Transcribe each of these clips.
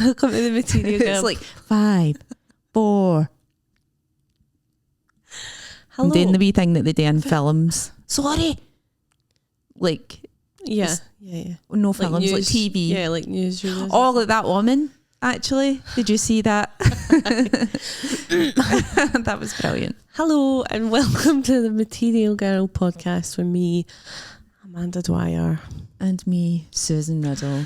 Welcome to the Material Girl. It's like 5, 4. Hello. I'm doing the wee thing that they do in films. Sorry. Like, Yeah. no films, news, like TV. Yeah, like newsrooms. Oh, like that woman, actually. Did you see that? That was brilliant. Hello and welcome to the Material Girl podcast with me, Amanda Dwyer. And me, Susan Riddell.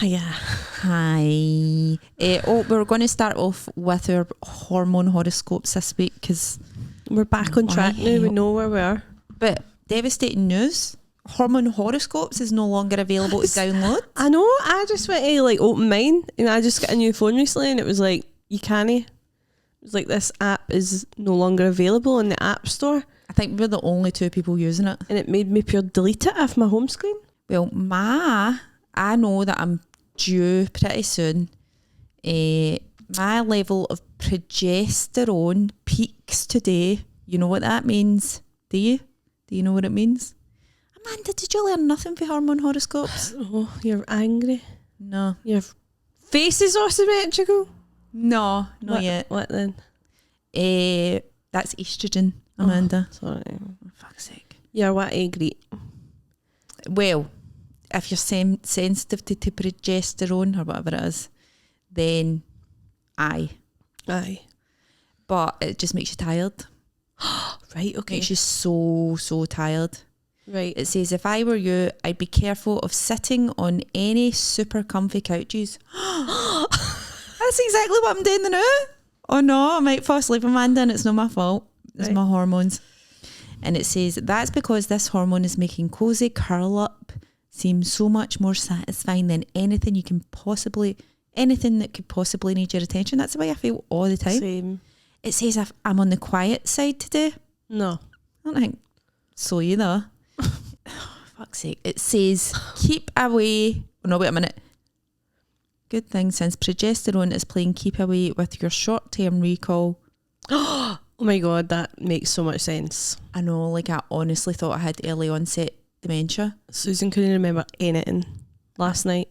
Hiya. Hi. We're going to start off with our hormone horoscopes this week because We're back on track now. We know where we are. But devastating news. Hormone horoscopes is no longer available to download. I know. I just went to like open mine and I just got a new phone recently and it was like, you can't. It was like, this app is no longer available in the app store. I think we're the only two people using it. And it made me pure delete it off my home screen. Well, I know that I'm due pretty soon. My level of progesterone peaks today. You know what that means? Do you? Do you know what it means? Amanda, did you learn nothing for hormone horoscopes? Oh, you're angry. No. Your face is asymmetrical. No, not What, yet. What then? That's estrogen, Amanda. Oh, sorry. For fuck's sake. You're what I agree. Well, if you're sensitive to progesterone or whatever it is, then aye. But it just makes you tired. Right, okay. Makes you so tired. Right. It says, if I were you, I'd be careful of sitting on any super comfy couches. That's exactly what I'm doing now. Oh no, I might fall asleep, Amanda, and it's not my fault. It's my hormones. And it says, that's because this hormone is making cozy curl up seem so much more satisfying than anything that could possibly need your attention. That's the way I feel all the time. Same. It says if I'm on the quiet side today. No. I don't think so either. Fuck's sake. It says keep away. Oh, no, wait a minute. Good thing since progesterone is playing keep away with your short-term recall. Oh my God, that makes so much sense. I know, like I honestly thought I had early onset dementia. Susan couldn't remember anything last night.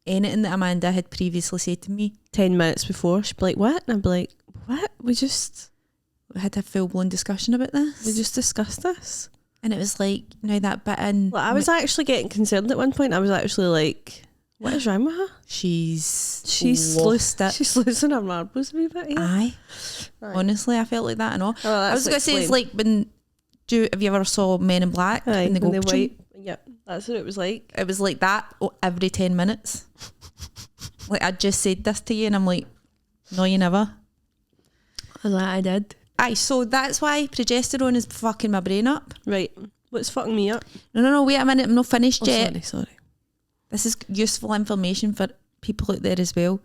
Anything that Amanda had previously said to me. 10 minutes before, she'd be like, what? And I'd be like, what? We had a full-blown discussion about this. We just discussed this. And it was like, now that bit in... Well, I was actually getting concerned at one point. I was actually like, what is wrong with her? She's lost it. She's losing her marbles a wee bit. Yeah. Aye. Honestly, I felt like that and all. Oh, I was going to say, it's like when... have you ever saw Men in Black? Aye, when they go... when they wipe. Yep, that's what it was like. It was like that every 10 minutes. Like, I just said this to you and I'm like, no, you never. I did. Aye, so that's why progesterone is fucking my brain up. Right. What's fucking me up? No, wait a minute, I'm not finished yet. Sorry. This is useful information for people out there as well.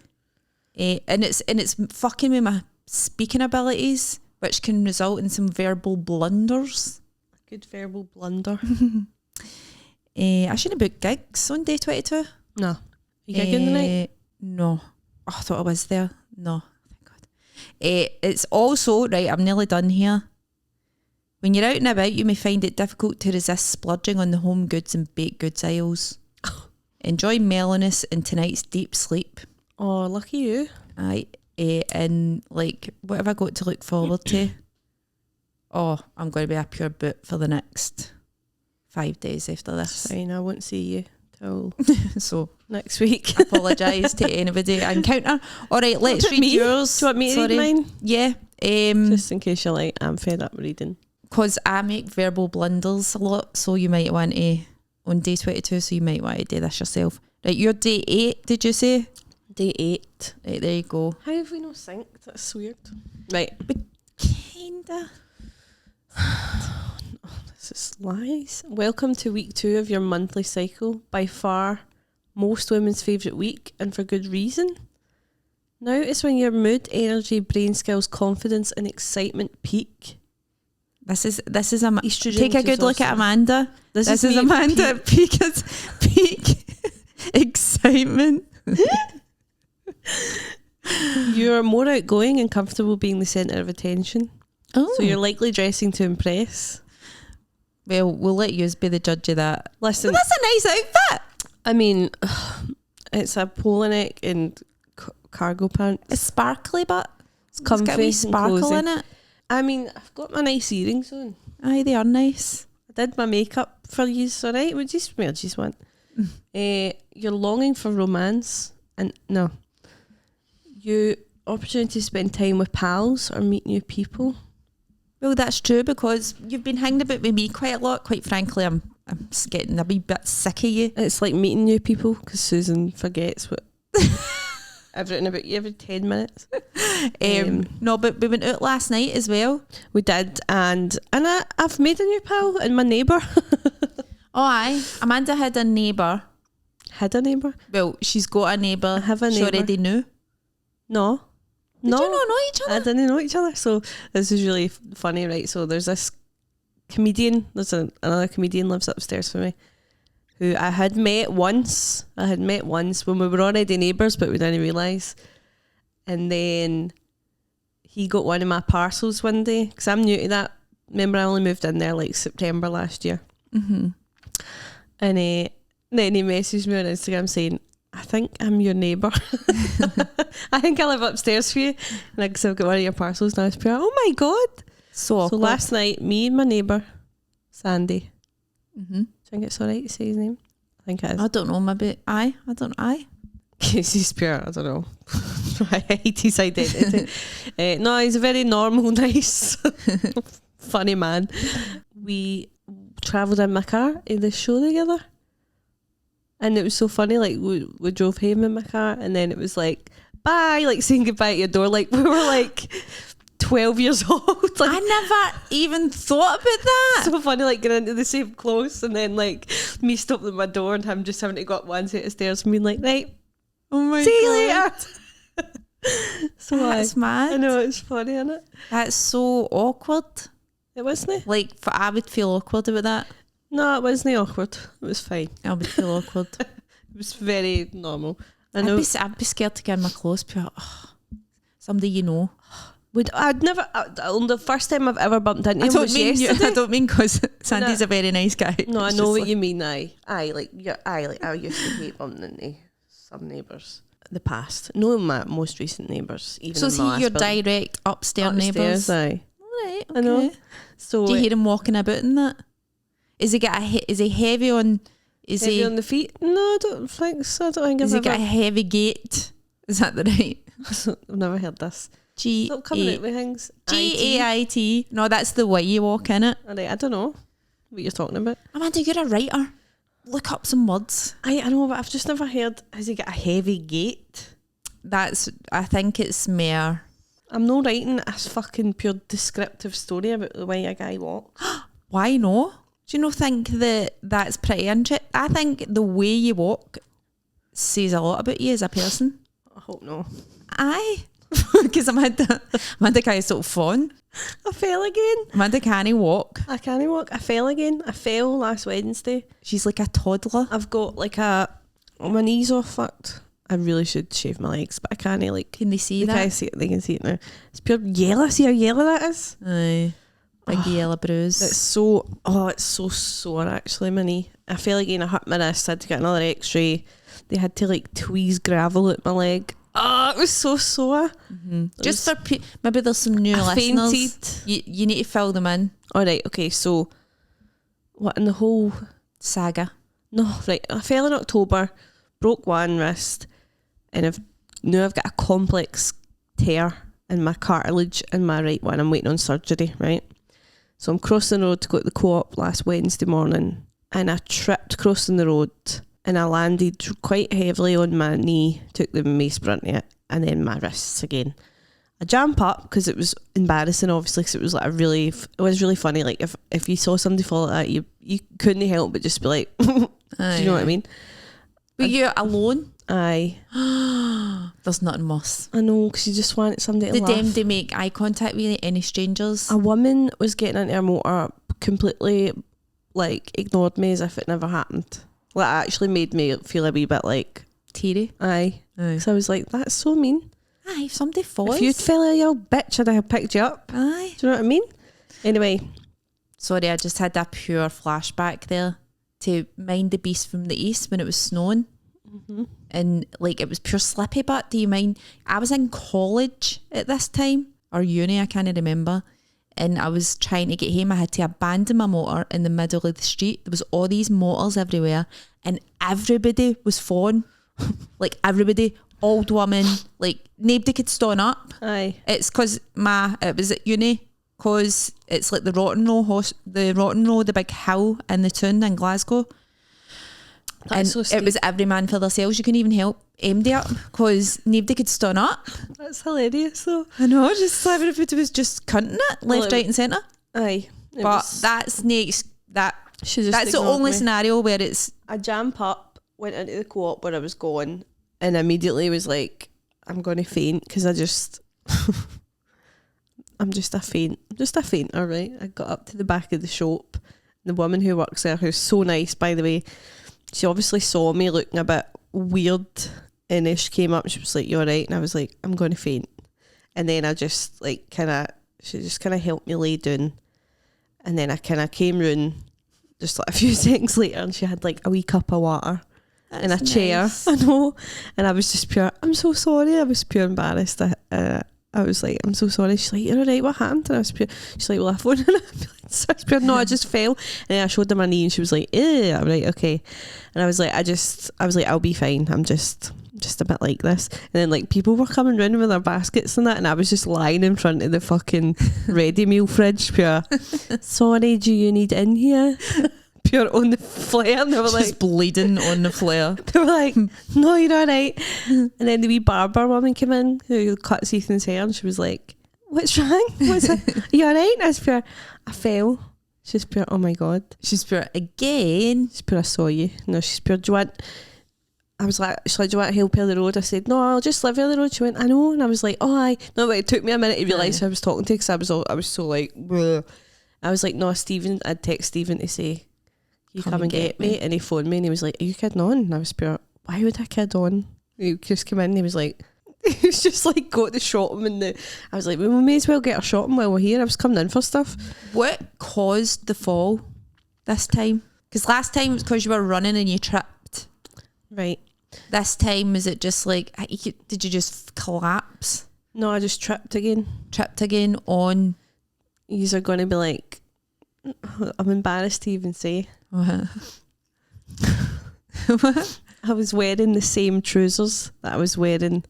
And it's fucking with my speaking abilities, which can result in some verbal blunders. Good verbal blunder. I shouldn't book gigs on day 22. No. You gigging tonight? No. Oh, I thought I was there. No, thank God. It's also, right, I'm nearly done here. When you're out and about, you may find it difficult to resist splurging on the home goods and baked goods aisles. Enjoy mellowness in tonight's deep sleep. Oh, lucky you. Aye. And like, what have I got to look forward to? Oh, I'm going to be a pure boot for the next 5 days after this. Fine, I won't see you till So next week. Apologise to anybody I encounter. All right, let's read yours. Do you want me to read mine? Yeah. Just in case you're like, I'm fed up reading. Because I make verbal blunders a lot, so you might want to, on day 22, so you might want to do this yourself. Right, you're day 8, did you say? Day 8. Right, there you go. How have we no synced? That's weird. Right. But kinda. This is lies. Welcome to week 2 of your monthly cycle. By far, most women's favourite week, and for good reason. Now is when your mood, energy, brain skills, confidence and excitement peak. This is Estrogen take a good look at Amanda. This is me Amanda peak excitement. You're more outgoing and comfortable being the centre of attention. Oh. So you're likely dressing to impress. Well, we'll let you be the judge of that. Listen, well, that's a nice outfit. I mean, it's a polo neck and cargo pants. It's sparkly, but It's comfy, got a wee and sparkle cosy. in it. I mean, I've got my nice earrings on. Aye, they are nice. I did my makeup for you, alright? Would you smell? Just want. You're longing for romance, and no, you opportunity to spend time with pals or meet new people. Well, that's true because you've been hanging about with me quite a lot. Quite frankly, I'm getting a wee bit sick of you. It's like meeting new people because Susan forgets what I've written about you every 10 minutes. No, but we went out last night as well. We did, and I've made a new pal and my neighbour. Oh, aye. Amanda had a neighbour. Had a neighbour? Well, she's got a neighbour. I have a She neighbour. already knew. No. Did you not know each other? I didn't know each other. So this is really funny, right? So there's this comedian, another comedian lives upstairs for me, who I had met once when we were already neighbours, but we didn't realise. And then he got one of my parcels one day, because I'm new to that. Remember, I only moved in there like September last year. Mm-hmm. And then he messaged me on Instagram saying, I think I'm your neighbour. I think I live upstairs for you. And I've got one of your parcels now. Oh my God. So awkward. So last night, me and my neighbour, Sandy. Mm-hmm. Do you think it's alright to say his name? I think it is. I don't know, maybe. Aye. I don't know. Aye. He's pure, I don't know. I hate his identity. No, he's a very normal, nice, funny man. We travelled in my car to the show together. And it was so funny, like we drove home in my car and then it was like, bye, like saying goodbye at your door. Like we were like 12 years old. Like, I never even thought about that. so funny, like getting into the same clothes and then like me stopping at my door and him just having to go up one set of stairs and being like, right, Oh my see you God. later. So That's mad. I know, it's funny, isn't it? That's so awkward. It wasn't. Like, I would feel awkward about that. No, it wasn't awkward. It was fine. I would feel awkward. It was very normal. I know. I'd be scared to get in my clothes. Somebody you know. The first time I've ever bumped into him was yesterday. I don't mean because Sandy's a very nice guy. No, I It's know just what like- you mean. I used to hate bumping into some neighbours. The past, no, my most recent neighbours. Even So in is the he last your building. direct upstairs neighbours? Aye. Right, okay. I know. So Do you hear him walking about in that? Is he heavy on? Is heavy he? on the feet? No, I don't think so. I don't think Has I've he got a heavy gait? Is that the right? I've never heard this. G Stop coming out with things. G-A-I-T. No, that's the way you walk in it. I don't know what you're talking about. Amanda, you're a writer. Look up some words. I know, but I've just never heard. Has he got a heavy gait? I think it's mere. I'm not writing a fucking pure descriptive story about the way a guy walks. Why no? Do you not think that's pretty interesting? I think the way you walk says a lot about you as a person. I hope no. Aye. Because Amanda can't stop falling. I fell again. Amanda can't walk. I can't walk. I fell again. I fell last Wednesday. She's like a toddler. I've got like my knees are fucked. I really should shave my legs, but I can't. Like, Can they see they that? can't see it. They can see it now. It's pure yellow. See how yellow that is? Aye. Big yellow bruise. It's so sore actually, my knee. I fell again. I hurt my wrist. I had to get another x-ray. They had to like tweeze gravel at my leg. Oh, it was so sore. Mm-hmm. Just for maybe there's some new listeners. Fainted. You need to fill them in. All right, okay, so what in the whole Saga. No, right. I fell in October, broke one wrist, and I've got a complex tear in my cartilage in my right one. I'm waiting on surgery, right? So I'm crossing the road to go to the co-op last Wednesday morning, and I tripped crossing the road, and I landed quite heavily on my knee, took the mace brunt of it, and then my wrists again. I jump up because it was embarrassing, obviously, because it was like it was really funny. Like if you saw somebody fall like that, you couldn't help but just be like, do you know what I mean? Were you alone? Aye. There's nothing worse. I know, because you just want somebody to Did laugh. them to make eye contact with any strangers? A woman was getting into her motor, completely like ignored me as if it never happened. Well, it actually made me feel a wee bit like Teary. aye. Aye. So I was like, that's so mean. Aye, if somebody falls. If you'd fell a old bitch, I'd have picked you up. Aye. Do you know what I mean? Anyway, Sorry, I just had that pure flashback there to Mind the Beast from the East when it was snowing. mm-hmm. and like it was pure slippy butt. Do you mind? I was in college at this time, or uni, I can't remember. And I was trying to get home. I had to abandon my motor in the middle of the street. There was all these motors everywhere, and everybody was falling. Like everybody, old woman, like nobody could stand up. Aye. It's because it was at uni, because it's like the Rotten Row, the big hill in the town in Glasgow. That's so steep. It was every man for themselves. You couldn't even help MD up because nobody could stand up. That's hilarious though. I know, just everybody was just cunting it left, right and centre. Aye. But that's next. That's the only scenario where it's... I jammed up, went into the co-op where I was going, and immediately was like, I'm going to faint because I'm just a fainter, right? I got up to the back of the shop. The woman who works there, who's so nice, by the way, she obviously saw me looking a bit weird, and she came up and she was like, "You all right?" And I was like, "I'm going to faint." And then I just like she just kind of helped me lay down, and then I kind of came round just like a few seconds later, and she had like a wee cup of water in a chair. I know, and I was just pure, "I'm so sorry." I was pure embarrassed. I was like, "I'm so sorry." She's like, "You're all right, what happened?" And I was pure, she's like, "Well, I phoned." And I was pure, "No, I just fell." And then I showed her my knee and she was like, "Eh." I'm like, "Okay." And I was like, "I'll be fine. I'm just a bit like this." And then like people were coming round with their baskets and that, and I was just lying in front of the fucking ready meal fridge, pure, "Sorry, do you need in here?" Pure on the flare, and they were just like bleeding on the flare. They were like, "No, you're all right." And then the wee barber woman came in who cuts Ethan's hair, and she was like, "What's wrong? What's it? Are you all right?" And I was pure, "I fell." She's pure, "Oh my god." She's pure, "Again?" She's pure, "I saw you." No, she's pure, "Do you want..." I was like, she's like, "Do you want to help her the road?" I said, "No, I'll just live here the road." She went, "I know." And I was like, "Oh, aye." No, but it took me a minute to realise who I was talking to, because I was so like, bleh. I was like, "No, Stephen." I'd text Stephen to say, "You come and get me." And he phoned me and he was like, "Are you kidding on?" And I was pure, "Why would I kid on?" He just came in and he was like, he was just like, "Go to the shopping." And I was like, "Well, we may as well get our shopping while we're here." I was coming in for stuff. What caused the fall this time? Because last time it was because you were running and you tripped. Right. This time, is it just like, did you just collapse? No, I just tripped again. Tripped again on... Yous are going to be like, I'm embarrassed to even say. What? I was wearing the same trousers that I was wearing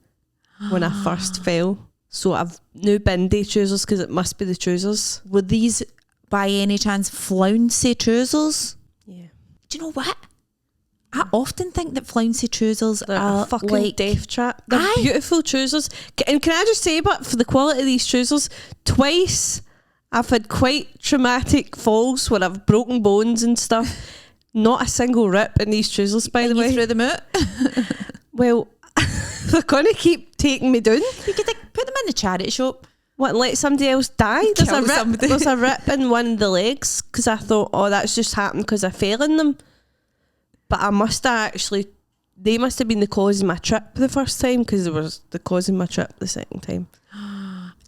when I first fell. So I've no bindi trousers, because it must be the trousers. Were these by any chance flouncy trousers? Yeah. Do you know what? I often think that flouncy trousers are a fucking like death trap. They're beautiful trousers. And can I just say, but for the quality of these trousers, twice I've had quite traumatic falls where I've broken bones and stuff. Not a single rip in these trousers, by the way. You threw them out? Well, they're going to keep taking me down. You could put them in the charity shop. What, and let somebody else die? There's a rip in one of the legs, because I thought, oh, that's just happened because I fell in them. But I must have actually, they must have been the cause of my trip the first time, because they were the cause of my trip the second time.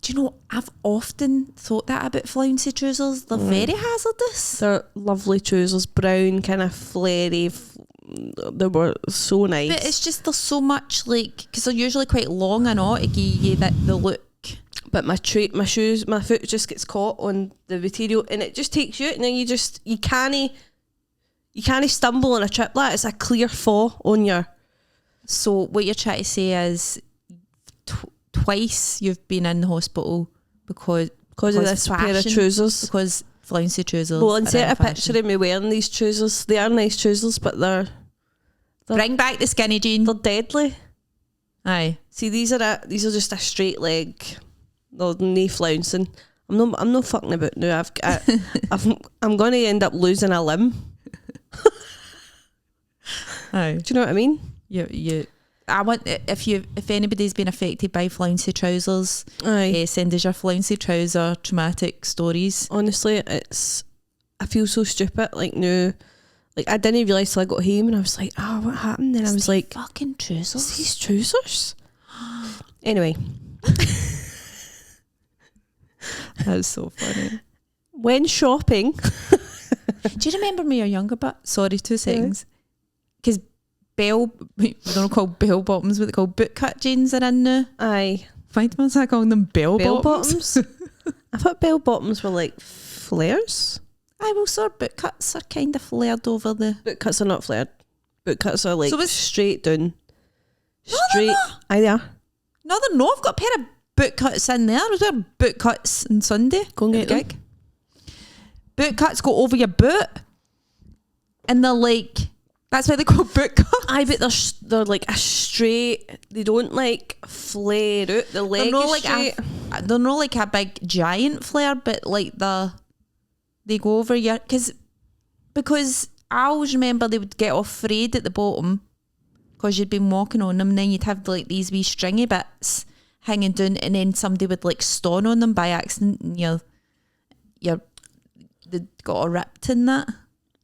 Do you know, I've often thought that about flouncy trousers. They're very hazardous. They're lovely trousers, brown, kind of flary. They were so nice. But it's just, there's so much, like, because they're usually quite long and all to give you the look. But my foot just gets caught on the material, and it just takes you out, and then you can't stumble on a trip like that. It's a clear fall on your... So what you're trying to say is twice you've been in the hospital because of this pair of trousers. Because flouncy trousers. Well, insert a picture of me wearing these trousers. They are nice trousers, but they're bring back the skinny jean. They're deadly. Aye. See, these are just a straight leg. They're no flouncing. I'm not fucking about now. I'm going to end up losing a limb. Aye. Do you know what I mean? You. I want, if anybody's been affected by flouncy trousers, send us your flouncy trouser traumatic stories. Honestly, I feel so stupid. Like, no, like I didn't realise till I got home, and I was like, oh, what happened? Then I was like, fucking trousers. These trousers. Anyway, that's so funny. When shopping, do you remember me or younger? But sorry, 2 seconds. Because they're not called bell bottoms, what they call boot cut jeans are in now. Aye. Why do I calling them bell bottoms? I thought bell bottoms were like flares. Aye, well, so boot cuts are kind of flared over the... Boot cuts are not flared. Boot cuts are like So straight down. No, Straight. they're not. Aye, they are. No, they're not. I've got a pair of boot cuts in there. I was wearing boot cuts on Sunday. Go and at get the gig. Boot cuts go over your boot. And they're like... That's why they call boot cuts. Aye, but they're like a straight. They don't like flare out. The leg They're not is like straight. they're not like a big giant flare, but like they go over your... Because I always remember they would get off frayed at the bottom because you'd been walking on them, and then you'd have like these wee stringy bits hanging down, and then somebody would like stone on them by accident, and they'd got a ripped in that,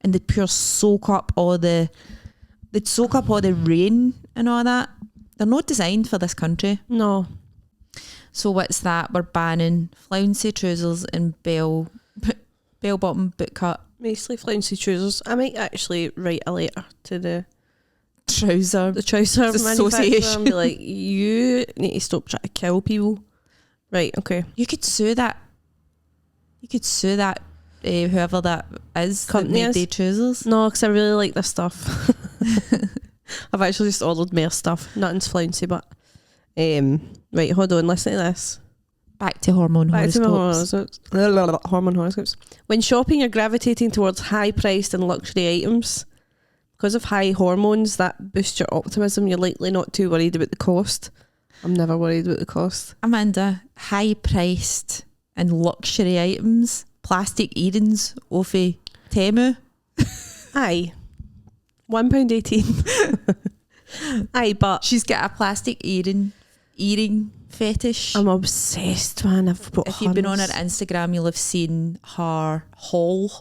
and they'd soak up all the rain and all that. They're not designed for this country. No. So what's that? We're banning flouncy trousers and bell bottom boot cut. Mostly flouncy trousers. I might actually write a letter to the Trouser manufacturer Association and be like, you need to stop trying to kill people. Right, okay. You could sue that. Whoever that is. Company that made is? the trousers. No, because I really like this stuff. I've actually just ordered more stuff. Nothing's flouncy, but right, hold on, listen to this. Back to hormone Back to my horoscopes. hormone horoscopes. When shopping, you're gravitating towards high-priced and luxury items. Because of high hormones that boost your optimism, you're likely not too worried about the cost. I'm never worried about the cost. Amanda, high-priced and luxury items, plastic earrings off of Temu. Aye. £1.18. Aye, but She's got a plastic earring fetish. I'm obsessed, man. I've got If you've been on her hundreds. Instagram, you'll have seen her haul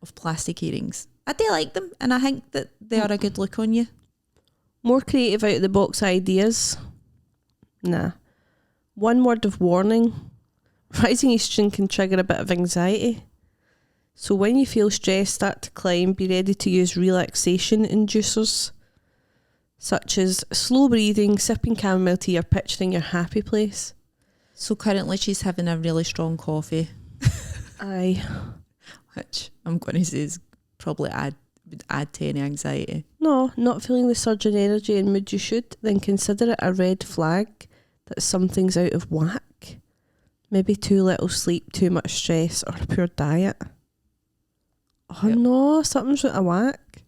of plastic earrings. I do like them, and I think that they are a good look on you. More creative out of the box ideas. Nah. One word of warning. Rising estrogen can trigger a bit of anxiety. So when you feel stress start to climb, be ready to use relaxation inducers, such as slow breathing, sipping chamomile tea, or picturing your happy place. So currently she's having a really strong coffee, Aye. which I'm going to say is probably would add to any anxiety. No, not feeling the surge in energy and mood you should, then consider it a red flag that something's out of whack. Maybe too little sleep, too much stress, or a poor diet. Oh Yep. no, something's out of whack.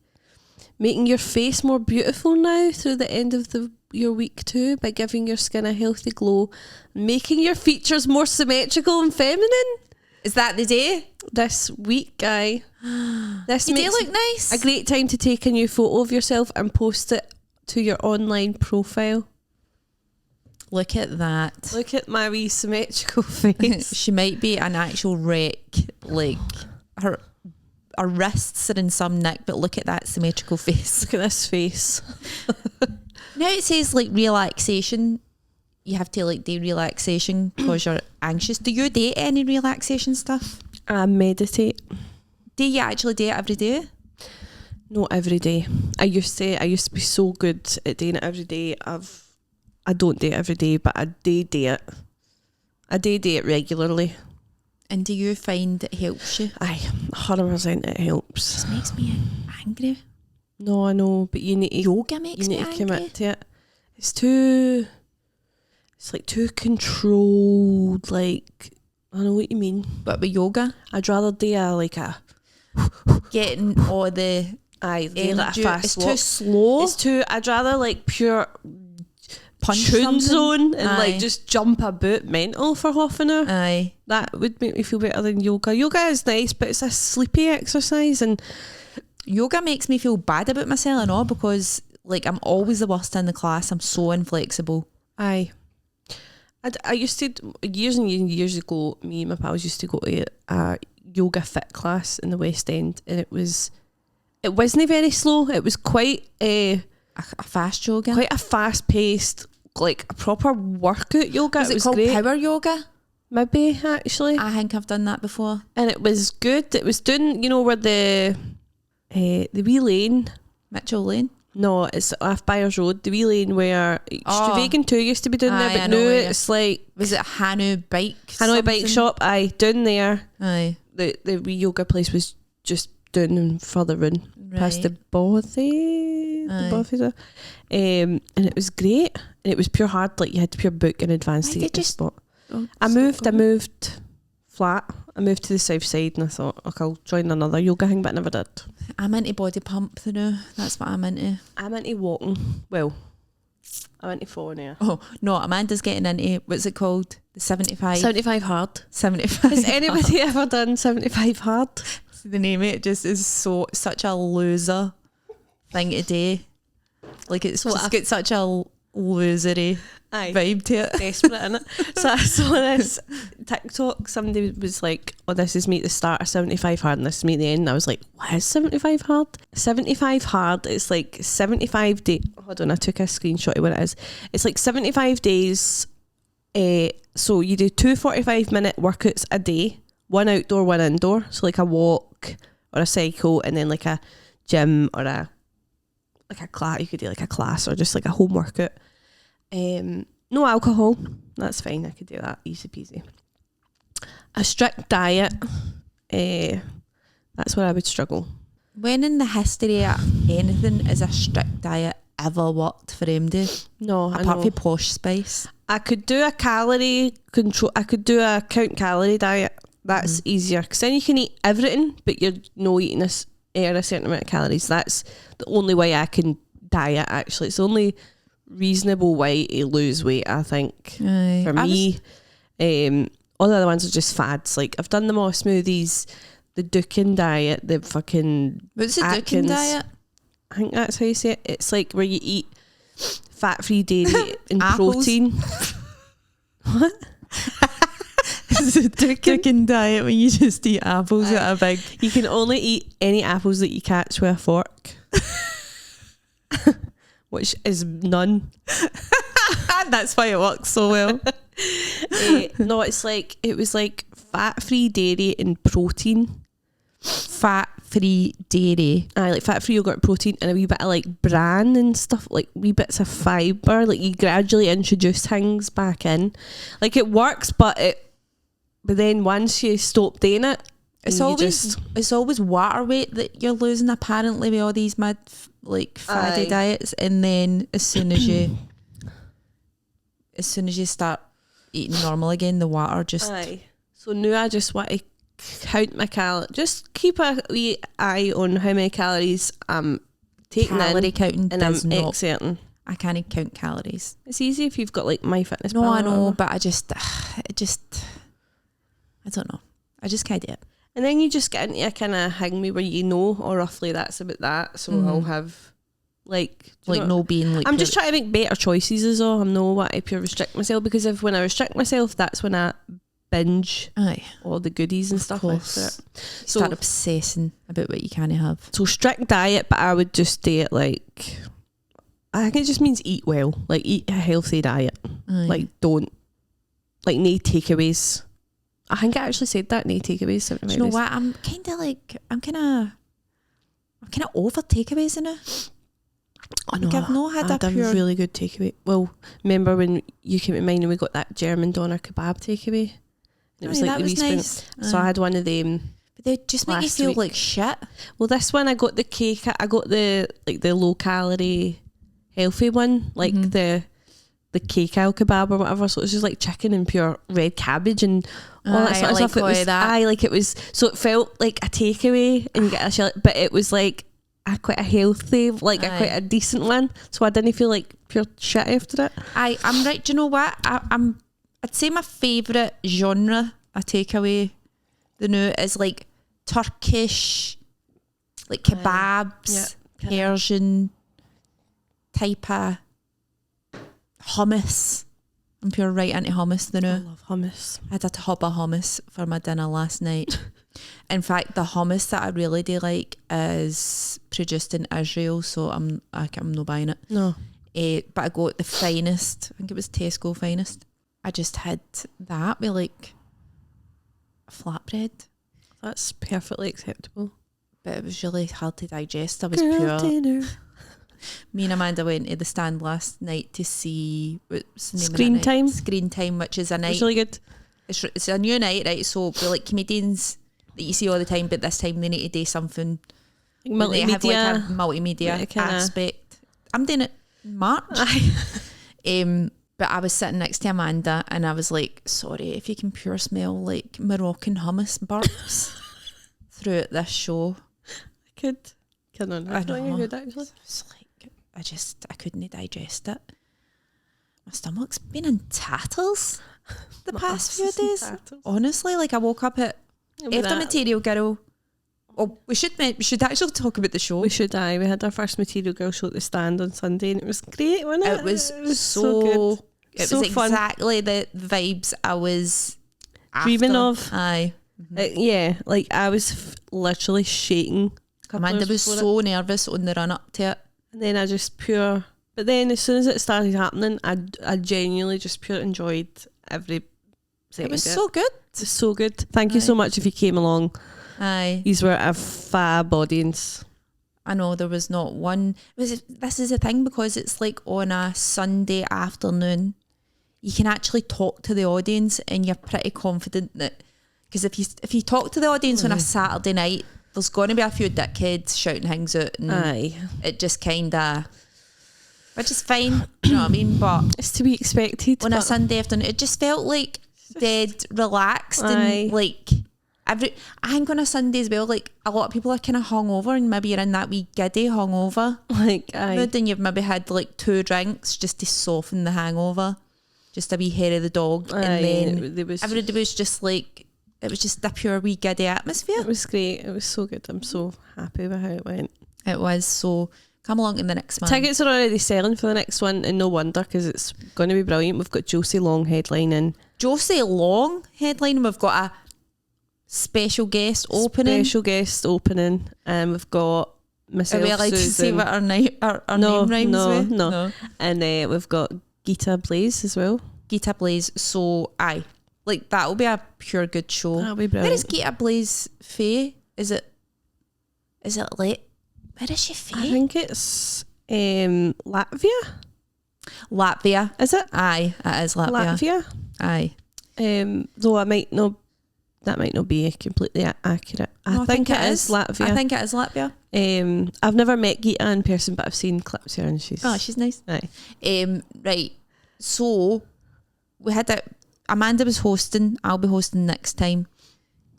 Making your face more beautiful now through the end of your week too, by giving your skin a healthy glow, making your features more symmetrical and feminine. Is that the day? This week, guy. This You do makes look nice. a great time to take a new photo of yourself and post it to your online profile. Look at that. Look at my wee symmetrical face. She might be an actual wreck. Like her wrists are in some nick, but look at that symmetrical face. Look at this face. Now it says like relaxation. You have to like do relaxation because you're anxious. Do you do any relaxation stuff? I meditate. Do you actually do it every day? Not every day. I used to be so good at doing it every day. I don't do it every day, but I do it. I do it regularly. And do you find it helps you? Aye, 100% it helps. This makes me angry. No, I know, but you need to Yoga makes me angry. commit to it. It's like too controlled. Like, I know what you mean. But with yoga, I'd rather do a getting all the aye, do like energy, a fast it's walk. too slow. It's too. I'd rather like pure Punch tune something. zone and Aye. like just jump about mental for half an hour. Aye. That would make me feel better than yoga. Yoga is nice, but it's a sleepy exercise, and Yoga makes me feel bad about myself and all because like I'm always the worst in the class. I'm so inflexible. I used to years and years ago. Me and my pals used to go to a yoga fit class in the West End, and it wasn't very slow. It was quite A fast yoga. quite a fast paced, like a proper workout yoga. Is it was called great. power yoga? Maybe actually, I think I've done that before. and it was good. It was doing, where the wee lane. Mitchell Lane. No, it's off Byers Road, the wee lane where Stravagan 2 used to be down there, Aye, I but know now where it's like Was it a Hanu bike? Hanoi Bike Shop. Aye, down there. Aye. The wee yoga place was just down and further in past the bothy. The bothy there. And it was great. And it was pure hard, like you had to pure book in advance to get the spot. I moved flat. I moved to the south side and I thought, okay, I'll join another yoga thing, but I never did. I'm into body pump now. That's what I'm into. I'm into walking. Well, I'm into falling here. Oh, no, Amanda's getting into, what's it called? The 75? 75 hard. 75. Has anybody ever done 75 hard? The name of it just is such a loser thing to do. Like it's just got such a losery vibe to it. Desperate, innit? So I saw this TikTok, somebody was like, oh, this is me at the start of 75 hard and this is me at the end. And I was like, what is 75 hard? 75 hard, it's like 75 days. Hold on, I took a screenshot of what it is. It's like 75 days. So you do 2 45-minute workouts a day, one outdoor, one indoor. So like a walk or a cycle and then like a gym or a class. You could do like a class or just like a home workout. No alcohol, that's fine, I could do that easy peasy. A strict diet, that's where I would struggle. When in the history of anything is a strict diet ever worked for MD? No, apart from Posh Spice. I could do a calorie control, I could do a count calorie diet. That's easier because then you can eat everything but you're no eating a certain amount of calories. That's the only way I can diet, actually. It's the only reasonable way to lose weight, I think. For me, all the other ones are just fads. Like I've done them all, smoothies, the Dukin diet, the fucking what's the Atkins Dukin diet? I think that's how you say it. It's like where you eat fat-free dairy and Apples. protein. What? It's a Dukin diet when you just eat apples at a big. You can only eat any apples that you catch with a fork. Which is none. That's why it works so well. No, it was like fat-free dairy and protein. Fat-free dairy. Like fat-free yogurt, protein, and a wee bit of like bran and stuff, like wee bits of fibre. Like you gradually introduce things back in. Like it works, but then once you stop doing it, it's always water weight that you're losing apparently with all these mad faddy diets, and then as soon as you start eating normal again, the water just. So now I just want to count my calories. Just keep a wee eye on how many calories I'm taking calorie in, counting, and I'm exerting. I can't count calories. It's easy if you've got like MyFitnessPal. No, I know, but I don't know. I just can't do it. And then you just get into a kind of hang me where you know, or roughly that's about that. So I'll have I'm just trying to make better choices as well. I'm not wanting to pure restrict myself, because when I restrict myself, that's when I binge all the goodies and stuff like that. So start obsessing about what you can't have. So strict diet, but I would just do it like, I think it just means eat well, like eat a healthy diet. Like don't, like no takeaways. I think I actually said that, no takeaways. Do you know what? I'm kind of over takeaways in it. Oh no, I've not had a really good takeaway. Well, remember when you came to mine and we got that German doner kebab takeaway? And it was like the wee nice. So I had one of them. But they just make you feel like shit. Well, this one I got the cake. I got the low calorie, healthy one, like the cake al kebab or whatever. So it was just like chicken and pure red cabbage and all that sort of stuff. It was like it was. So it felt like a takeaway, and you get a shell, but it was like quite a healthy, like quite a decent one. So I didn't feel like pure shit after it. I'm right. Do you know what? I'd say my favourite genre of takeaway the new is like Turkish, like kebabs, Persian type of hummus. I'm pure right into hummus the new. I love hummus. I had a tub of hummus for my dinner last night. In fact, the hummus that I really do like is produced in Israel, so I'm not buying it. No. But I got the finest. I think it was Tesco finest. I just had that with like a flatbread. That's perfectly acceptable. But it was really hard to digest. I was Girl pure. dinner. Me and Amanda went to the stand last night to see what's the name Screen of that night? Time. Screen Time, which is a night. It's really good. It's a new night, right? So we're like comedians that you see all the time, but this time they need to do something. They have like a multimedia aspect. I'm doing it in March. But I was sitting next to Amanda and I was like, sorry, if you can pure smell like Moroccan hummus burps throughout this show. I could. Can I know. Good, actually. It's like, I couldn't digest it. My stomach's been in tatters the past few days. Honestly, like I woke up at after Material Girl. Oh, we should actually talk about the show. We should. We had our first Material Girl show at the stand on Sunday, and it was great, wasn't it? It was so good. It so was fun. exactly the vibes I was dreaming after. of. Aye. Yeah, like I was literally shaking. Amanda was so nervous on the run up to it, and then I just But then as soon as it started happening, I genuinely just pure enjoyed every second. It was so good. It was so good. Thank you so much if you came along. Aye. These were a fab audience. I know there was not one. This is the thing, because it's like on a Sunday afternoon, you can actually talk to the audience and you're pretty confident that, because if you talk to the audience on a Saturday night, there's going to be a few dickheads shouting things out, and it just kind of, which is fine, you know what I mean? But it's to be expected. On a Sunday afternoon, it just felt like dead relaxed and like. I think on a Sunday as well, like a lot of people are kind of hungover, and maybe you're in that wee giddy hungover mood, and you've maybe had like 2 drinks just to soften the hangover, just a wee hair of the dog, and then everybody was just like, it was just a pure wee giddy atmosphere. It was great. It was so good. I'm so happy with how it went. It was. So come along to the next one. Tickets are already selling for the next one, and no wonder, because it's going to be brilliant. We've got Josie Long headlining. We've got a special guest opening. We've got myself. Are we allowed to say what our name rhymes with? No. And we've got Gita Blaze as well. Gita Blaze. So like that'll be a pure good show. That'll be brilliant. Where is Gita Blaze Faye? Is it late? Where is she Faye? I think it's Latvia. Is it? Aye, it is Latvia. Aye. Though that might not be completely accurate. I think it is Latvia. I think it is Latvia. I've never met Gita in person, but I've seen clips here, and she's nice. Aye. Right. So we had Amanda was hosting. I'll be hosting next time.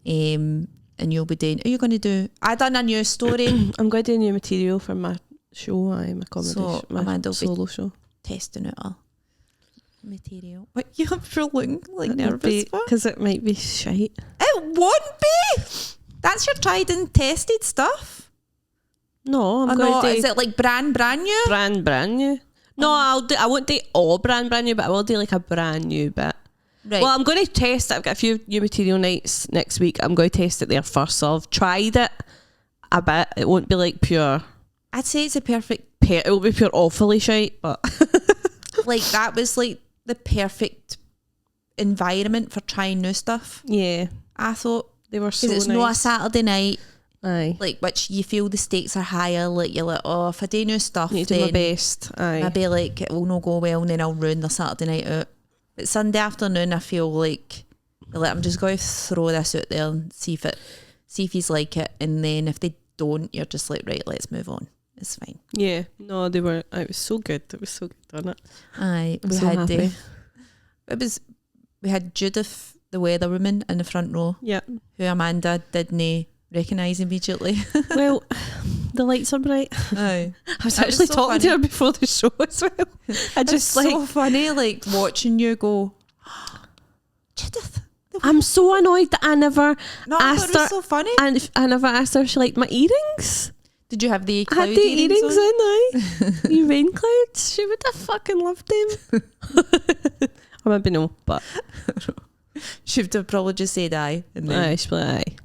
And you'll be doing. Are you going to do? I done a new story. I'm going to do new material for my show. My comedy. So my Amanda will solo show. Testing out all material. What you're looking like nervous for? Because it might be shite. It won't be. That's your tried and tested stuff. No, I'm going to do. Is it like brand new? Brand new. No, I won't do all brand new, but I will do like a brand new bit. Right. Well, I'm going to test it. I've got a few new material nights next week. I'm going to test it there first. So I've tried it a bit. It won't be like pure. I'd say it's a perfect. It will be pure awfully shite, but like that was like the perfect environment for trying new stuff. Yeah, I thought they were so nice. Because it's not a Saturday night. Aye. Like, which you feel the stakes are higher. Like you're like, oh, if I do new stuff, I need to do my best. Aye. Maybe like it will not go well, and then I'll ruin the Saturday night out. But Sunday afternoon, I feel like I'm just going to throw this out there and see if he's like it, and then if they don't, you're just like, right, let's move on. It's fine. Yeah, no, they were. It was so good. It was so good, wasn't it? Aye, we had Judith, the weather woman, in the front row. Yeah, who Amanda didn't recognise immediately. Well, the lights are bright. Aye, I was actually talking to her before the show as well. It's so funny, like watching you go, Judith. I'm so annoyed that I never asked her. It was so funny. And I never asked her if she liked my earrings. Did you have the cloud I had the earrings in, aye. You rain clouds. She would have fucking loved them. Or maybe no, but she would have probably just said aye. And then aye, she'd be like, aye.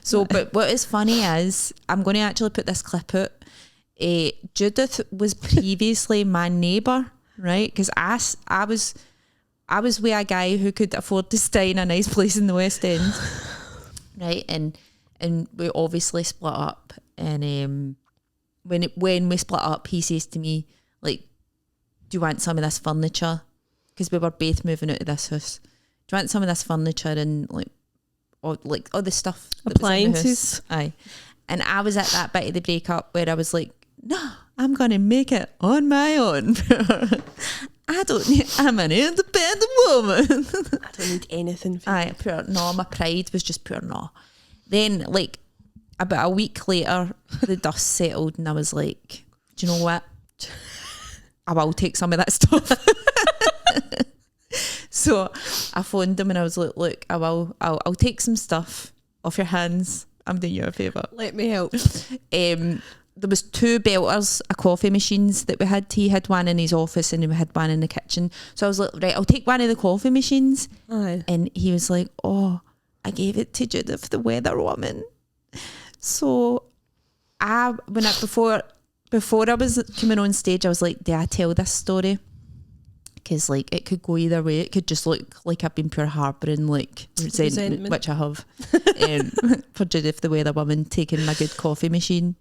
So, but what is funny is, I'm going to actually put this clip out. Judith was previously my neighbour, right? Because I was with a guy who could afford to stay in a nice place in the West End, right? And we obviously split up, and when we split up, he says to me, like, do you want some of this furniture? Because we were both moving out of this house. Do you want some of this furniture and all the stuff, appliances? Aye. And I was at that bit of the breakup where I was like, no, I'm going to make it on my own. I'm an independent woman. I don't need anything from Aye, pure no, my pride was just pure no. Then, like, about a week later, the dust settled and I was like, do you know what? I will take some of that stuff. So I phoned him and I was like, look, I'll take some stuff off your hands. I'm doing you a favour. Let me help. There was 2 belters of coffee machines that we had. He had one in his office and we had one in the kitchen. So I was like, right, I'll take one of the coffee machines. Aye. And he was like, oh, I gave it to Judith, the weather woman. So before I was coming on stage, I was like, do I tell this story? Because like it could go either way. It could just look like I've been pure harbouring like resentment, which I have, for Judith, the weather woman, taking my good coffee machine.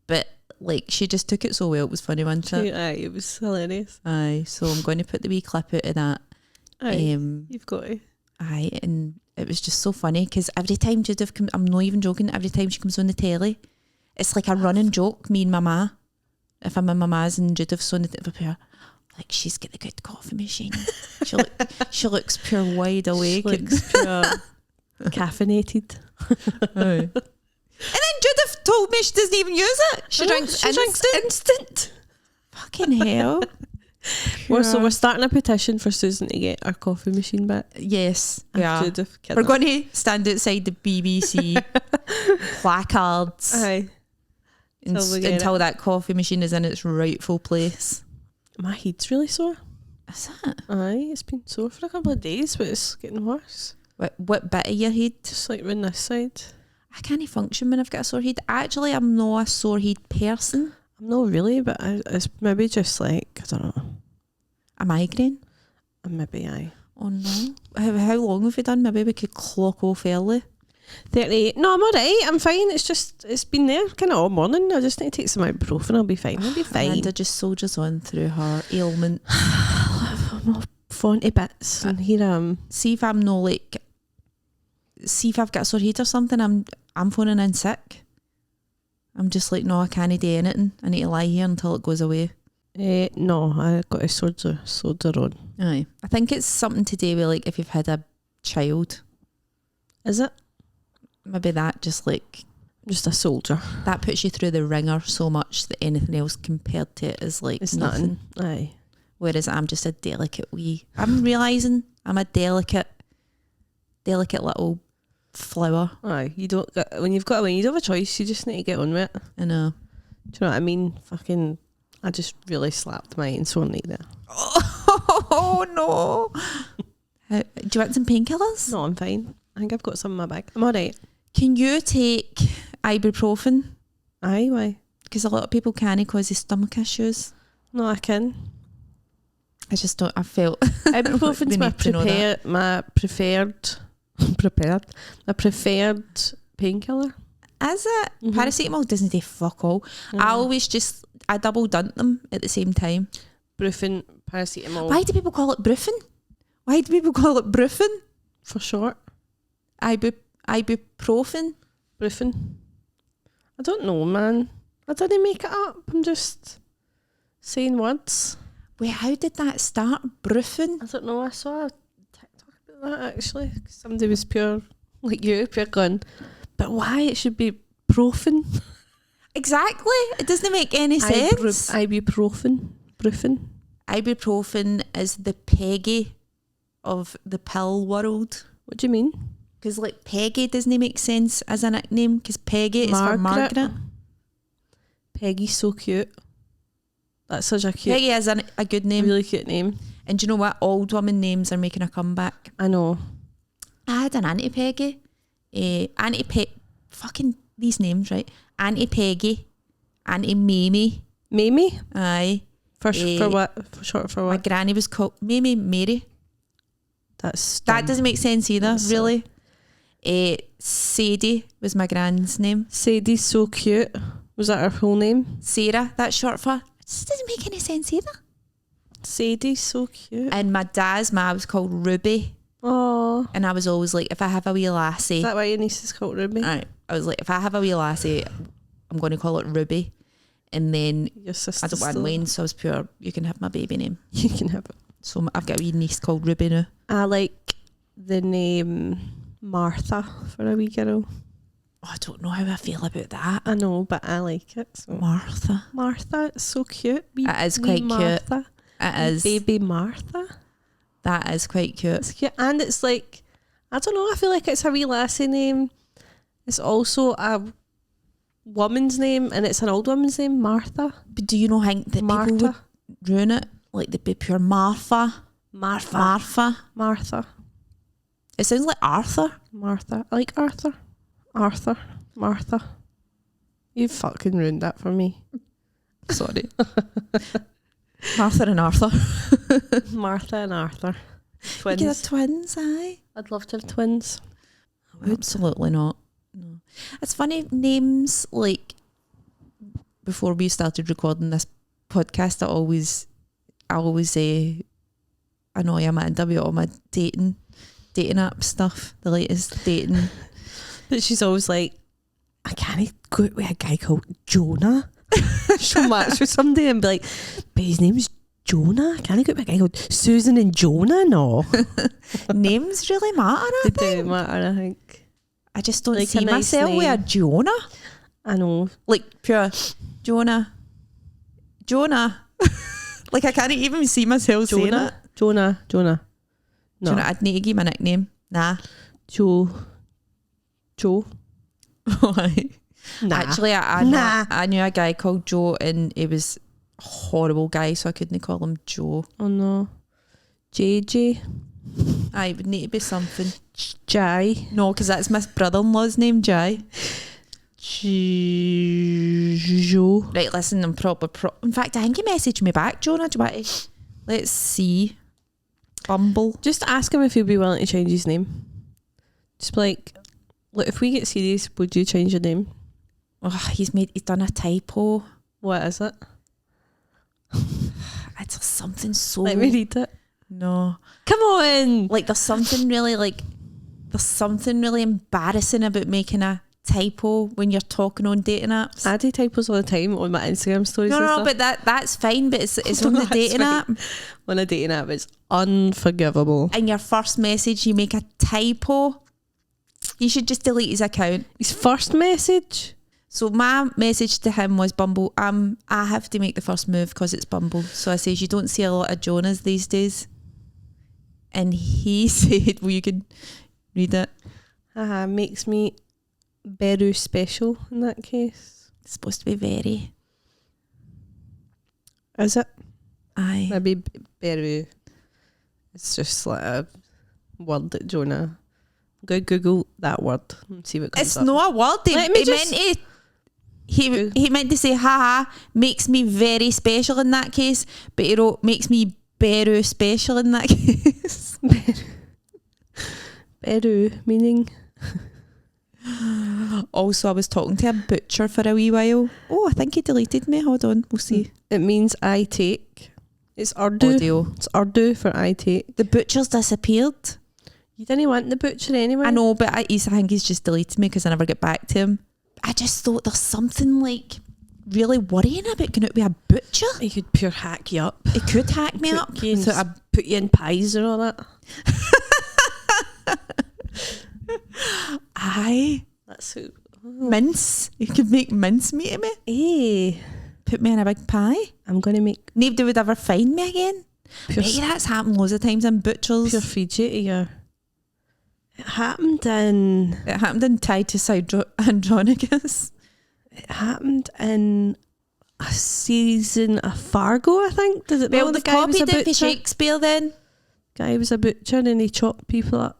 But like she just took it so well. It was funny, wasn't it? Aye, it was hilarious. Aye, so I'm going to put the wee clip out of that. Aye, you've got to. Aye, and it was just so funny because every time Judith comes, I'm not even joking, every time she comes on the telly, it's like a running joke, me and my ma. If I'm in my ma's and Judith's on the telly, like, she's got the good coffee machine. She looks pure wide awake. She looks pure caffeinated. Aye. And then Judith told me she doesn't even use it. She drinks instant. Fucking hell. So we're starting a petition for Susan to get our coffee machine back. Yes, we are. Judith, we're going to stand outside the BBC placards. Aye. Until that coffee machine is in its rightful place. My head's really sore. Is it? Aye, it's been sore for a couple of days, but it's getting worse. What bit of your head? Just like around this side. I can't function when I've got a sore head. Actually, I'm not a sore head person. I'm not really, but it's maybe just like, I don't know. A migraine? Maybe aye. Oh no. How long have you done? Maybe we could clock off early. 38. No, I'm alright. I'm fine. It's been there kind of all morning. I just need to take some ibuprofen. I'll be fine. I'll be fine. Amanda just soldiers on through her ailment. I'm all faunty bits. And here see if I've got a sore head or something, I'm phoning in sick. I'm just like, no, I can't do anything. I need to lie here until it goes away. No, I got a soldier on. Aye. I think it's something to do with like if you've had a child. Is it? Maybe that just a soldier. That puts you through the ringer so much that anything else compared to it is like it's nothing. Aye. Whereas I'm just a delicate I'm realising I'm a delicate little flower. Aye. You don't when you don't have a choice, you just need to get on with it. I know. Do you know what I mean? Fucking I just really slapped my sore knee there. Oh no. Do you want some painkillers? No, I'm fine. I think I've got some in my bag. I'm alright. Can you take ibuprofen? Aye, why? Because a lot of people can't cause of stomach issues. No, I can. I just don't. I felt ibuprofen's my preferred painkiller. Is it? Mm-hmm. Paracetamol doesn't do fuck all. Mm. I double dunk them at the same time. Brufen, paracetamol. Why do people call it brufen? Why do people call it brufen? For short. Ibuprofen? Brufen. I don't know, man. I didn't make it up. I'm just saying words. Wait, how did that start? Brufen? I don't know. I saw a TikTok about that actually. Somebody was pure going, but why it should be profen? Exactly. It doesn't make any sense. Ibuprofen. Brufen. Ibuprofen is the Peggy of the pill world. What do you mean? Because like Peggy doesn't make sense as a nickname because Peggy is for Margaret. Peggy's so cute. That's such a cute. Peggy is a good name. Really cute name. And do you know what? Old woman names are making a comeback. I know. I had an Auntie Peggy. Fucking these names, right? Auntie Peggy. Auntie Mamie. Mamie? Aye. For what? For short for what? My granny was called Mamie Mary. That doesn't make sense either, really. Sadie was my gran's name. Sadie's so cute. Was that her whole name? Sarah, that's short for. It just doesn't make any sense either. Sadie's so cute. And my dad's ma was called Ruby. Oh, And I was always like, if I have a wee lassie. is that why your niece is called Ruby? I was like, if I have a wee lassie, I'm going to call it Ruby. And then Your sister. I don't want Wayne, so I was pure, you can have my baby name. You can have it. So I've got a wee niece called Ruby now. I like the name Martha for a wee girl. Oh, I don't know how I feel about that. I know, but I like it. So. Martha. Martha, it's so cute. It is quite cute. Martha. It is. Baby Martha. That is quite cute. It's cute. And it's like, I don't know, I feel like it's a wee lassie name. It's also a woman's name and it's an old woman's name, Martha. But do you know how that Martha. people would ruin it? Like they'd be pure Martha. Martha. It sounds like Arthur. Martha. I like Arthur. Martha. You fucking ruined that for me. Sorry. Martha and Arthur. Martha and Arthur. Twins. You get twins, aye. I'd love to have twins. Absolutely not. No. It's funny, names like before we started recording this podcast, I always annoy Amanda with all my dating app stuff, the latest dating. But she's always like, I can't go out with a guy called Jonah. She'll match with somebody and be like, but his name's Jonah. Can I go out with a guy called Susan and Jonah? No. Names really matter, I They do matter, I think. I just don't Like see a nice myself with a name. Jonah. I know. Like pure Jonah. Like I can't even see myself saying it. Jonah. No. Jonah, I'd need to give my nickname. Nah. Joe. Why? Nah. Actually, I knew a guy called Joe and he was a horrible guy, so I couldn't call him Joe. Oh no. JJ. I would need to be something. Jai. No, because that's my brother-in-law's name, Jai. Joe. Right, listen, I'm proper. In fact, I think he messaged me back, Jonah. Do you want to? Let's see. Bumble. Just ask him if he'll be willing to change his name. Just be like, look, if we get serious, would you change your name? Oh, he's done a typo. What is it? It's something so. Let me read it. No. Come on. Like there's something really embarrassing about making a typo when you're talking on dating apps. I do typos all the time on my Instagram stories. No, but that's fine. But it's on the dating app. On a dating app, it's unforgivable. In your first message, you make a typo. You should just delete his account. His first message. So my message to him was Bumble. I have to make the first move because it's Bumble. So I says you don't see a lot of Jonas these days. And he said, well, you can read it. Makes me very special in that case. It's supposed to be very. Is it? Aye. Maybe very. It's just like a word that Jonah. Go Google that word and see what comes It's up. not a word. He meant to say, haha, makes me very special in that case, but he wrote, makes me very special in that case. Beru, meaning. Also, I was talking to a butcher for a wee while. Oh, I think he deleted me. Hold on, we'll see. It means I take. It's Urdu. Audio. It's Urdu for I take. The butcher's disappeared. You didn't want the butcher anyway. I know, but I think he's just deleted me because I never get back to him. I just thought there's something like really worrying about going out with a butcher. He could pure hack you up. It could hack me up. So I put you in pies and all that. Aye. That's who. Mince. You could make mince meat of me. Hey, Put me in a big pie. I'm going to make Nobody would ever find me again. pure, Maybe that's happened loads of times in butchers. pure Fiji to you. It happened in Titus Andronicus. It happened in a season of Fargo, I think. Does it? Well, the they guy was a copied it for butcher. Shakespeare then. Guy was a butcher and he chopped people up.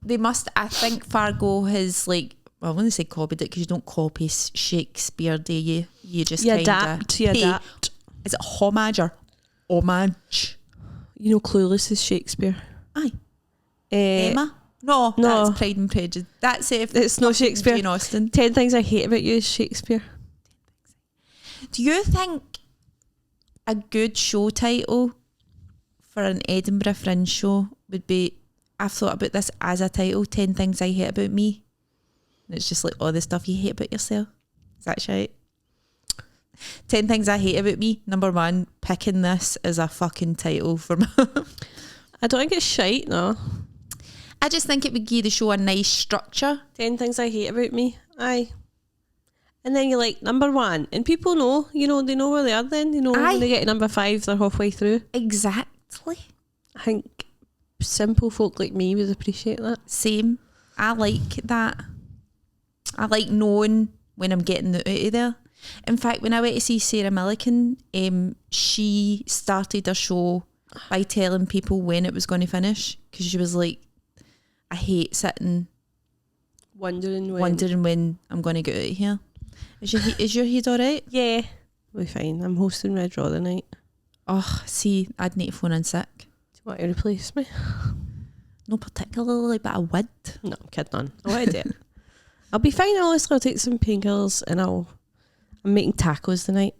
They must, I think Fargo has like, well, I wouldn't say copied it because you don't copy Shakespeare, do you? You just You kind adapt. You adapt. Is it homage or homage? You know, Clueless is Shakespeare. Aye. Emma. Emma? No, No. that's Pride and Prejudice. That's it. It's not Shakespeare. Jane Austen. 10 Things I Hate About You is Shakespeare. Do you think a good show title for an Edinburgh Fringe show would be, I've thought about this as a title, 10 Things I Hate About Me. And it's just like all the stuff you hate about yourself. Is that right? 10 Things I Hate About Me. Number 1, picking this as a fucking title for me. I don't think it's shite, no. I just think it would give the show a nice structure. 10 Things I Hate About Me. Aye. And then you're like, number 1. And people know, you know, they know where they are then. You know, when they get to number 5, they're halfway through. Exactly. I think simple folk like me would appreciate that. Same. I like that. I like knowing when I'm getting out of there. In fact, when I went to see Sarah Millican, she started her show by telling people when it was going to finish, because she was like, I hate sitting Wondering when I'm going to get out of here. Is your head alright? Yeah. We're fine. I'm hosting Red Raw tonight. Oh, see, I'd need to phone in sick. Do you want to replace me? No particularly, but I would. No, I'm kidding on. I want to do it. I'll be fine. I'll take some painkillers and I'm making tacos tonight.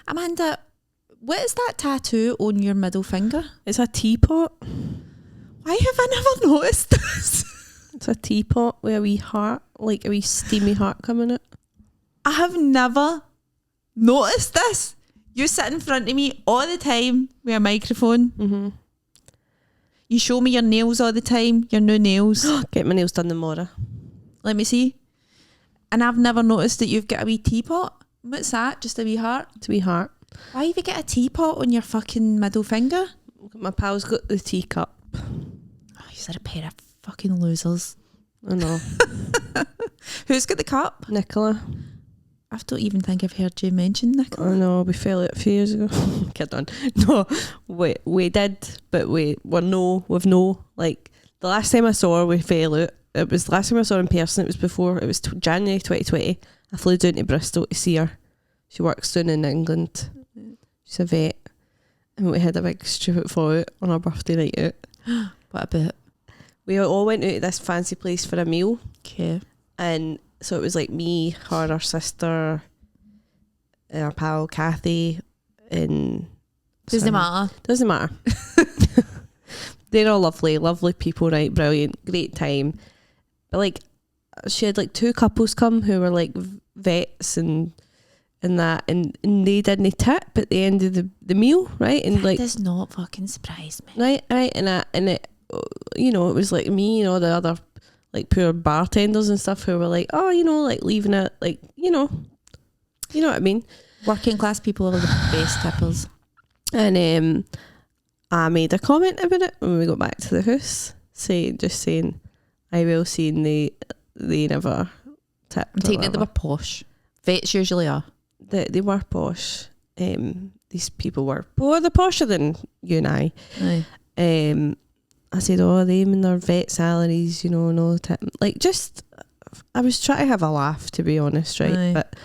Amanda, what is that tattoo on your middle finger? It's a teapot. Why have I never noticed this? It's a teapot with a wee heart, like a wee steamy heart coming out. I have never noticed this. You sit in front of me all the time with a microphone. Mm-hmm. You show me your nails all the time, your new nails. Get my nails done tomorrow. Let me see. And I've never noticed that you've got a wee teapot. What's that? Just a wee heart? It's a wee heart. Why have you got a teapot on your fucking middle finger? My pal's got the teacup. Oh, you're a pair of fucking losers. I know. Who's got the cup? Nicola. I don't even think I've heard you mention Nicola. I know, we fell out a few years ago. Kid on. No, we did, but we've no. Like, the last time I saw her, we fell out. It was the last time I saw her in person. It was before, it was January 2020. I flew down to Bristol to see her. She works down in England. She's a vet. And we had a big stupid fallout on our birthday night out. What about? We all went out to this fancy place for a meal. Okay. And so it was like me, her, our sister, and our pal Kathy, and Doesn't matter. Doesn't matter. They're all lovely people, right? Brilliant, great time. But like, she had like 2 couples come who were like vets and that, and they didn't tip at the end of the meal, right? And that like, does not fucking surprise me. right, and it, you know, it was like me and all the other like poor bartenders and stuff who were like, oh, you know, like leaving it, like, you know what I mean. Working class people are the best tippers. And I made a comment about it when we got back to the house, saying, I will see they never tipped. I'm taking it they were posh. Vets usually are. They were posh. These people were. But they're posher than you and I. Aye. I said, oh, them and their vet salaries, you know, no tip. Like, just, I was trying to have a laugh, to be honest, right? Aye. But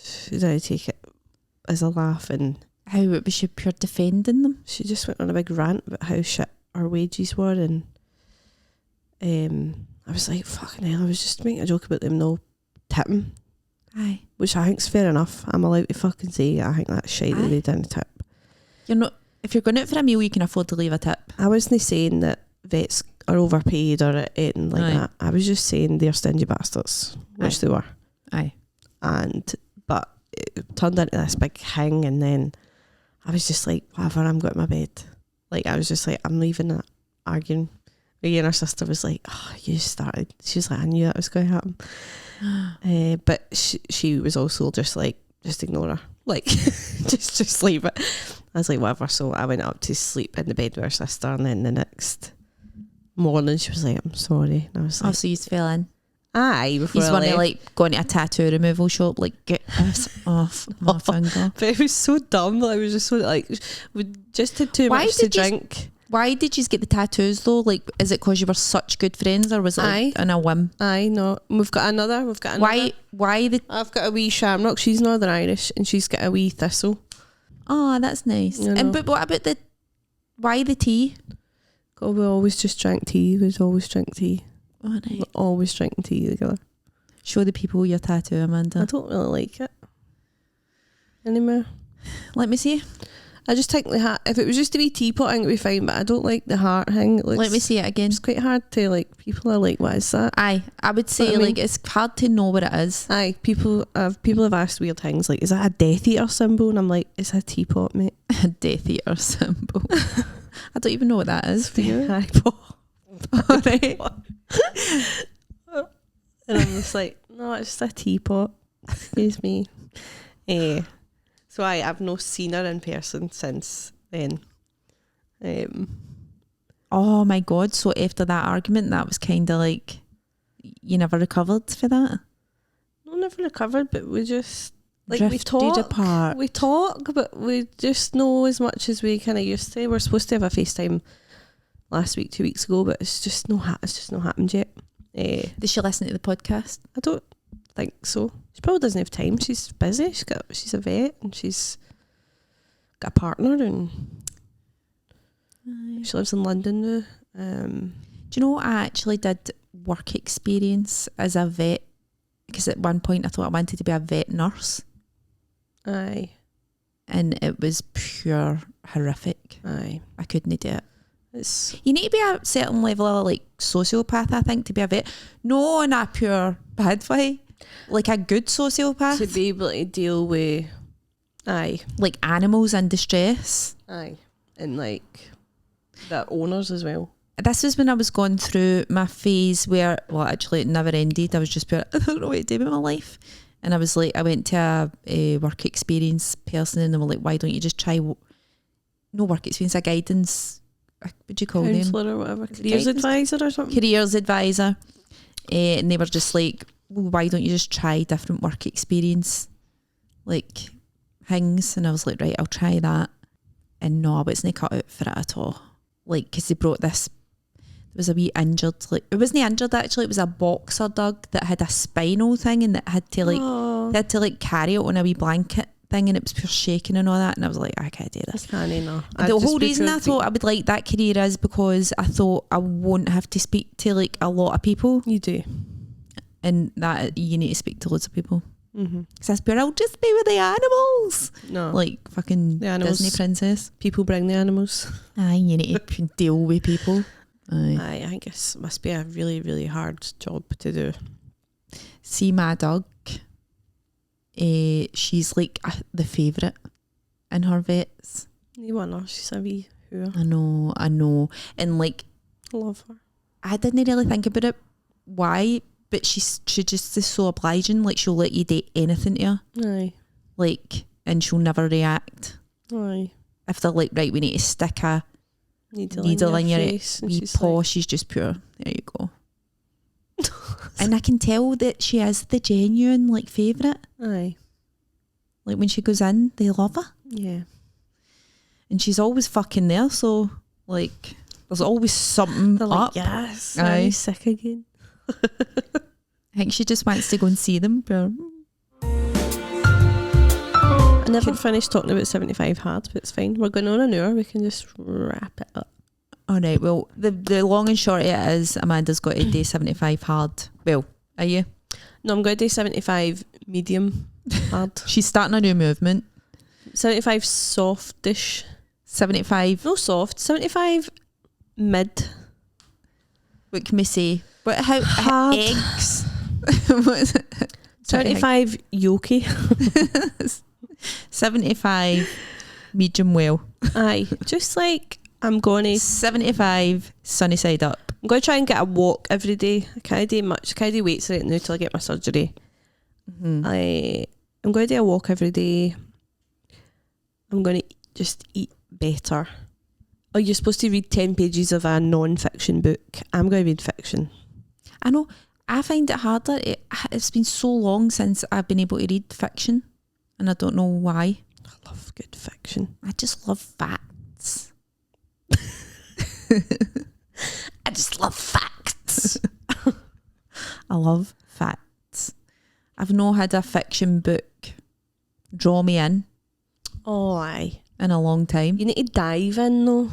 she didn't take it as a laugh, and how it was you pure defending them? she just went on a big rant about how shit our wages were, and I was like, fucking hell, I was just making a joke about them no tipping. Aye. Which I think's fair enough. I'm allowed to fucking say I think that's shite that they didn't tip. You're not, if you're going out for a meal, you can afford to leave a tip. I wasn't saying that vets are overpaid or anything like Aye. that. I was just saying they're stingy bastards, which Aye. they were. Aye. But it turned into this big thing, and then I was just like, whatever, I'm going to my bed. Like, I was just like, I'm leaving that arguing. Me and her sister was like, oh, you started. She was like, I knew that was going to happen. But she was also just like, just ignore her. Like, just leave it. I was like, whatever. So I went up to sleep in the bed with her sister, and then the next morning she was like, I'm sorry. And I was like, Oh, so you fell in. aye, before He's I one to left. like going to a tattoo removal shop, like, get this off my finger. But it was so dumb. I was just so like, we just had too Why much to did you- drink. Why did you get the tattoos though? Like, is it because you were such good friends, or was it like Aye. on a whim? Aye, no. We've got another. Why the? I've got a wee shamrock. She's Northern Irish, and she's got a wee thistle. Oh, that's nice. I know. And but what about the? Why the tea? God, we always just drank tea. We'd always drink tea. Oh, nice. We're always drinking tea together. Show the people your tattoo, Amanda. I don't really like it. anymore. Let me see. I just think the hat, if it was just a wee teapot, I think it'd be fine, but I don't like the heart thing. It looks, Let me see it again. it's quite hard to, like, people are like, what is that? Aye, I would say, But I mean- like, it's hard to know what it is. Aye, people have asked weird things, like, is that a Death Eater symbol? And I'm like, it's a teapot, mate. A Death Eater symbol. I don't even know what that is for you. Harry Potter. Alright. And I'm just like, no, it's just a teapot. Excuse me. So I've no seen her in person since then. Oh my God. So after that argument, that was kind of like, you never recovered for that? No, never recovered, but we just, like, Drifted apart. We talk, but we just know as much as we kind of used to. We're supposed to have a FaceTime last week, 2 weeks ago, but it's just not happened yet. Does she listen to the podcast? I don't think so. She probably doesn't have time. She's busy. She's a vet and she's got a partner and she lives in London now. Do you know, I actually did work experience as a vet, because at one point I thought I wanted to be a vet nurse, Aye. and it was pure horrific. Aye. I couldn't do it. You need to be a certain level of like sociopath, I think, to be a vet. No, in a pure bad way. Like a good sociopath. to be able to deal with, aye, like animals in distress. aye, and like the owners as well. This was when I was going through my phase where, well, actually it never ended. I was just pure, I don't know what to do with my life. And I was like, I went to a work experience person and they were like, why don't you just try, no work experience, a guidance, what do you call them? Counsellor or whatever, careers Guidance? advisor or something. Careers advisor. And they were just like, well, why don't you just try different work experience like things? And I was like, right, I'll try that. And no, but it's not cut out for it at all. Like, because they brought this, there was a wee injured, like, it wasn't injured actually, it was a boxer dog that had a spinal thing and that had to like, Oh, they had to like carry it on a wee blanket thing and it was pure shaking and all that. And I was like, I can't do this. I can't know. The whole reason I thought I would like that career is because I thought I won't have to speak to like a lot of people, you do. and that you need to speak to loads of people. Mm-hmm. Because that's pure, I'll just be with the animals. No, Like fucking The animals. Disney princess. people bring the animals. Aye, you need to deal with people. Aye. Aye, I think it must be a really, really hard job to do. See my dog, she's like the favourite in her vets. You want her, she's a wee whore. I know. And like, I love her. I didn't really think about it, why, but she just is so obliging. Like, she'll let you do anything to her. Aye. Like, and she'll never react. Aye. If they're like, right, we need to stick a Needle in your face. And wee she's paw, like, she's just pure, there you go. And I can tell that she is the genuine like favourite. aye. Like when she goes in, they love her. Yeah. And she's always fucking there, so like there's always something They're up. like, yes, Aye. I'm sick again. I think she just wants to go and see them. Pure. I never finished talking about 75 hard, but it's fine. We're going on an hour. We can just wrap it up. All right, well, the long and short of it is Amanda's got to do 75 hard. Well, are you? No, I'm going to do 75 medium hard. She's starting a new movement. 75 softish. 75, No soft. 75 mid. what can we say? How Hard. eggs? What is it? 75 yolky. 75 medium well. Aye. Just like I'm going to 75 sunny side up. I'm going to try and get a walk every day. I can't do much. I can't do weights right now till I get my surgery. Mm-hmm. I'm going to do a walk every day. I'm going to just eat better. Oh, you're supposed to read 10 pages of a non-fiction book. I'm going to read fiction. I know. I find it harder. It's been so long since I've been able to read fiction, and I don't know why. I love good fiction. I just love facts. I just love facts. I love facts. I've not had a fiction book draw me in Oh, aye. in a long time. You need to dive in though.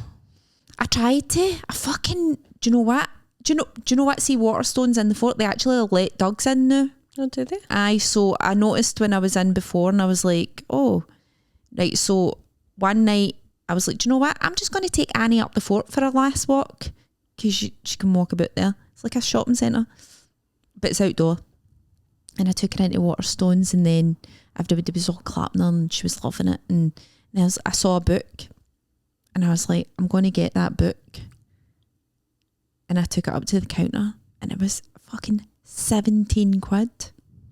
I tried to. Do you know what? Do you know what? See, Waterstones in the fort, they actually let dogs in now. Oh, do they? So I noticed when I was in before and I was like, oh, Right, so one night I was like, do you know what? I'm just going to take Annie up the fort for a last walk because she can walk about there. It's like a shopping centre, but it's outdoor. And I took her into Waterstones, and then everybody was all clapping her and she was loving it. And then I saw a book and I was like, I'm going to get that book. And I took it up to the counter and it was fucking 17 quid.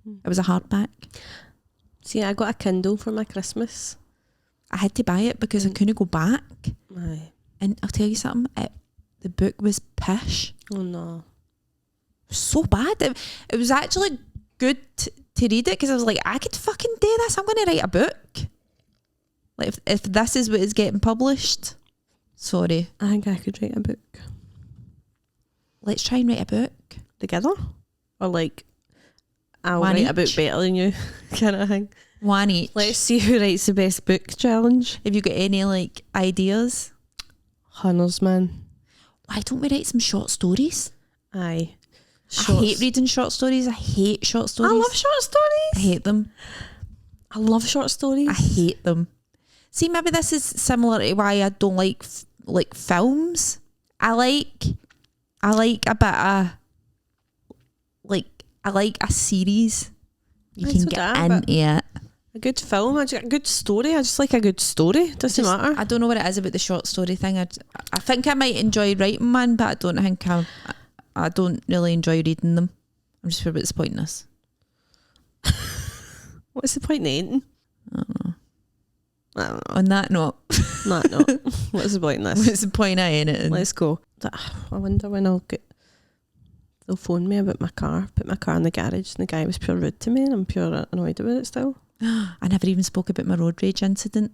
It was a hardback. See, I got a Kindle for my Christmas. I had to buy it because I couldn't go back. Aye. And I'll tell you something, the book was pish. Oh no. So bad. It was actually good to read it because I was like, I could fucking do this. I'm going to write a book. Like if this is what is getting published, sorry. I think I could write a book. Let's try and write a book. Together? Or like, I'll One write a book each? better than you, kind of thing. One each. Let's see who writes the best book challenge. Have you got any like ideas? Hunters, man. Why don't we write some short stories? Aye. I hate reading short stories. I hate short stories. I love short I stories. hate them. I love short stories. I hate them. See, maybe this is similar to why I don't like films. I like a bit of I like a series. You can get into it. A good film, a good story. I just like a good story. Doesn't matter. I don't know what it is about the short story thing. I think I might enjoy writing one, but I don't think I don't really enjoy reading them. I'm just worried about the point in this. What's the point in ending? I don't know. I don't know. On that note, No. What's the point in this? what's the point of anything? Let's go. I wonder when they'll phone me about my car, put my car in the garage, and the guy was pure rude to me, and I'm pure annoyed about it still. I never even spoke about my road rage incident.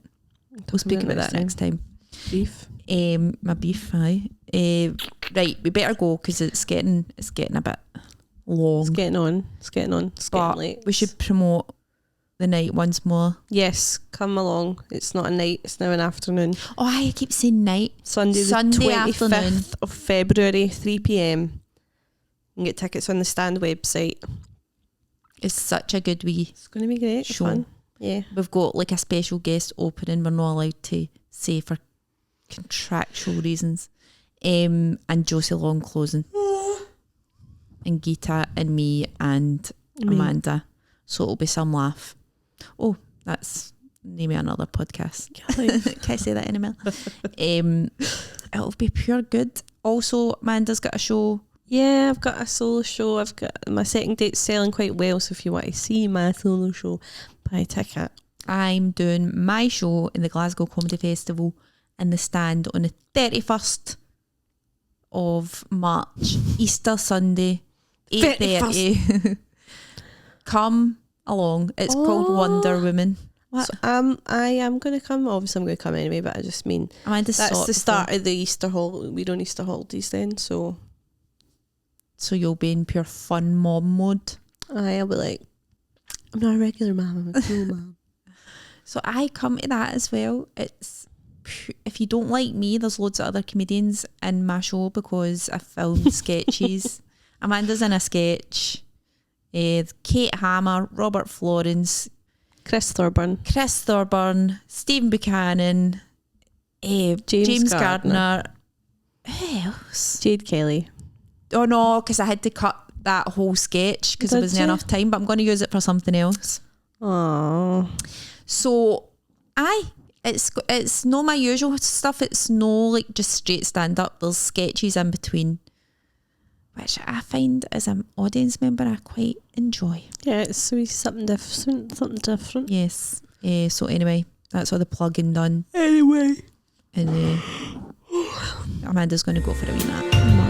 We'll speak about that next time. Beef. My beef, aye. Right, we better go because it's getting a bit long. It's getting on. It's getting late. We should promote the night once more. Yes, come along. It's not a night, it's now an afternoon. Oh, I keep saying night. Sunday the Sunday 25th afternoon. of February, 3 p.m. You can get tickets on the Stand website. It's such a good wee. It's going to be great. Show. Fun. Yeah. We've got like a special guest opening. We're not allowed to say for contractual reasons. And Josie Long closing. And Geeta and me and Amanda. So it'll be some laugh. Oh, that's name of another podcast. Can I say that anymore? It'll be pure good. Also, Amanda's got a show. Yeah, I've got a solo show. I've got my second date's selling quite well, so if you want to see my solo show, buy a ticket. I'm doing my show in the Glasgow Comedy Festival in the Stand on the 31st of March, Easter Sunday, 8:30. Come along. It's called Wonder Woman. What? So, I am going to come. Obviously, I'm going to come anyway, but I just mean Amanda's that's the start of the Easter holiday. We don't Easter holidays then, so you'll be in pure fun mom mode. I'll be like, I'm not a regular mum, I'm a cool mum. So I come to that as well. It's if you don't like me, there's loads of other comedians in my show because I filmed sketches. Amanda's in a sketch. Kate Hammer, Robert Florence, Chris Thorburn, Stephen Buchanan, James Gardner. Who else? Jade Kelly. Oh no, because I had to cut that whole sketch because there wasn't enough time, but I'm going to use it for something else. Oh, so it's not my usual stuff. It's no like just straight stand up. There's sketches in between, which I find as an audience member I quite enjoy. yeah, it's something different. Yes. So anyway, that's all the plugging done. Anyway, And Amanda's going to go for a wee nap.